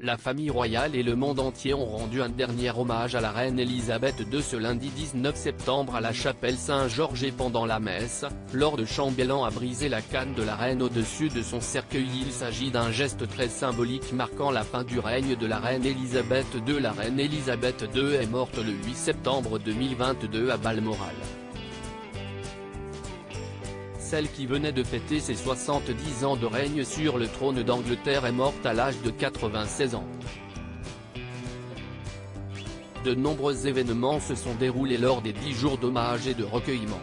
La famille royale et le monde entier ont rendu un dernier hommage à la reine Elisabeth II ce lundi 19 septembre à la chapelle Saint-Georges et pendant la messe, Lord Chambellan a brisé la canne de la reine au-dessus de son cercueil. Il s'agit d'un geste très symbolique marquant la fin du règne de la reine Elisabeth II. La reine Elisabeth II est morte le 8 septembre 2022 à Balmoral. Celle qui venait de fêter ses 70 ans de règne sur le trône d'Angleterre est morte à l'âge de 96 ans. De nombreux événements se sont déroulés lors des 10 jours d'hommage et de recueillement.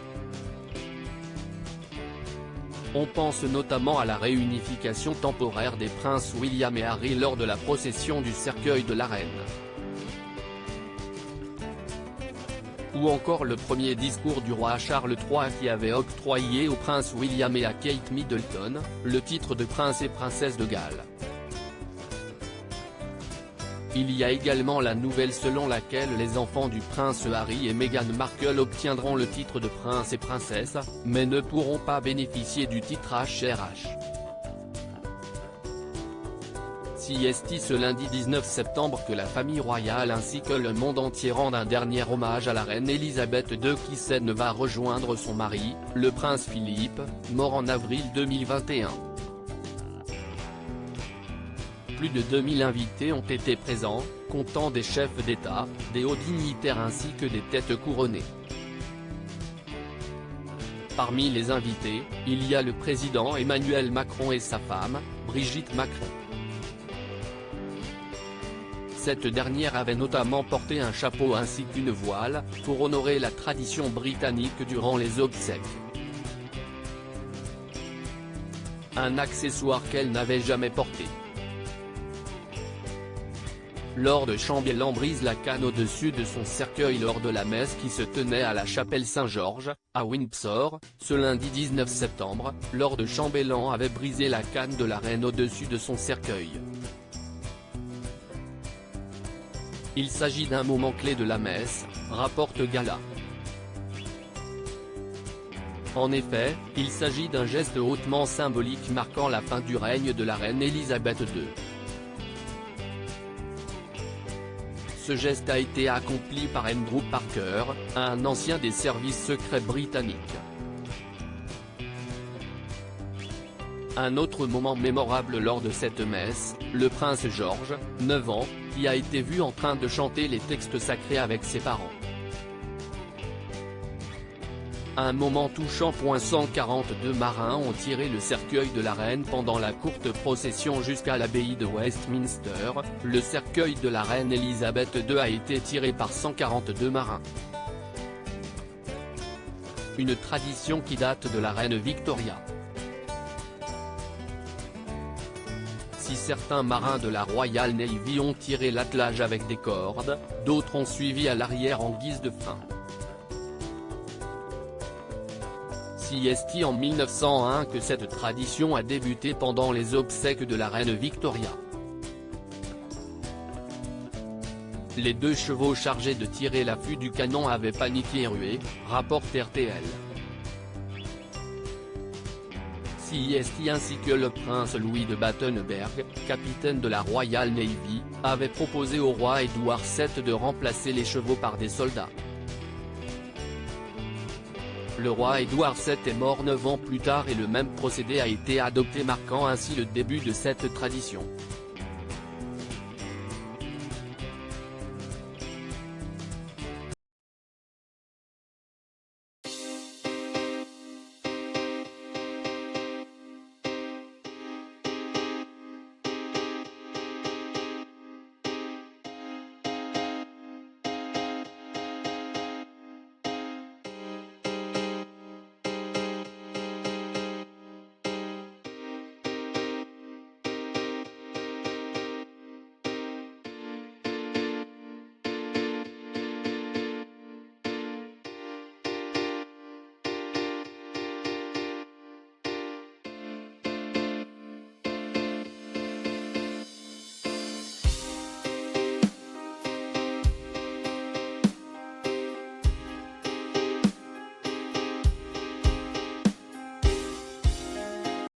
On pense notamment à la réunification temporaire des princes William et Harry lors de la procession du cercueil de la reine. Ou encore le premier discours du roi Charles III qui avait octroyé au prince William et à Kate Middleton, le titre de prince et princesse de Galles. Il y a également la nouvelle selon laquelle les enfants du prince Harry et Meghan Markle obtiendront le titre de prince et princesse, mais ne pourront pas bénéficier du titre HRH. CST ce lundi 19 septembre que la famille royale ainsi que le monde entier rendent un dernier hommage à la reine Elisabeth II qui va rejoindre son mari, le prince Philippe, mort en avril 2021. Plus de 2000 invités ont été présents, comptant des chefs d'État, des hauts dignitaires ainsi que des têtes couronnées. Parmi les invités, il y a le président Emmanuel Macron et sa femme, Brigitte Macron. Cette dernière avait notamment porté un chapeau ainsi qu'une voile, pour honorer la tradition britannique durant les obsèques. Un accessoire qu'elle n'avait jamais porté. Lord Chambellan brise la canne au-dessus de son cercueil lors de la messe qui se tenait à la chapelle Saint-Georges, à Windsor, ce lundi 19 septembre, Lord Chambellan avait brisé la canne de la reine au-dessus de son cercueil. Il s'agit d'un moment clé de la messe, rapporte Gala. En effet, il s'agit d'un geste hautement symbolique marquant la fin du règne de la reine Elisabeth II. Ce geste a été accompli par Andrew Parker, un ancien des services secrets britanniques. Un autre moment mémorable lors de cette messe, le prince George, 9 ans, qui a été vu en train de chanter les textes sacrés avec ses parents. Un moment touchant. 142 marins ont tiré le cercueil de la reine pendant la courte procession jusqu'à l'abbaye de Westminster. Le cercueil de la reine Elisabeth II a été tiré par 142 marins. Une tradition qui date de la reine Victoria. Si certains marins de la Royal Navy ont tiré l'attelage avec des cordes, d'autres ont suivi à l'arrière en guise de frein. CST en 1901 que cette tradition a débuté pendant les obsèques de la reine Victoria. Les 2 chevaux chargés de tirer l'affût du canon avaient paniqué et rué, rapporte RTL. CST ainsi que le prince Louis de Battenberg, capitaine de la Royal Navy, avait proposé au roi Édouard VII de remplacer les chevaux par des soldats. Le roi Édouard VII est mort 9 ans plus tard et le même procédé a été adopté marquant ainsi le début de cette tradition.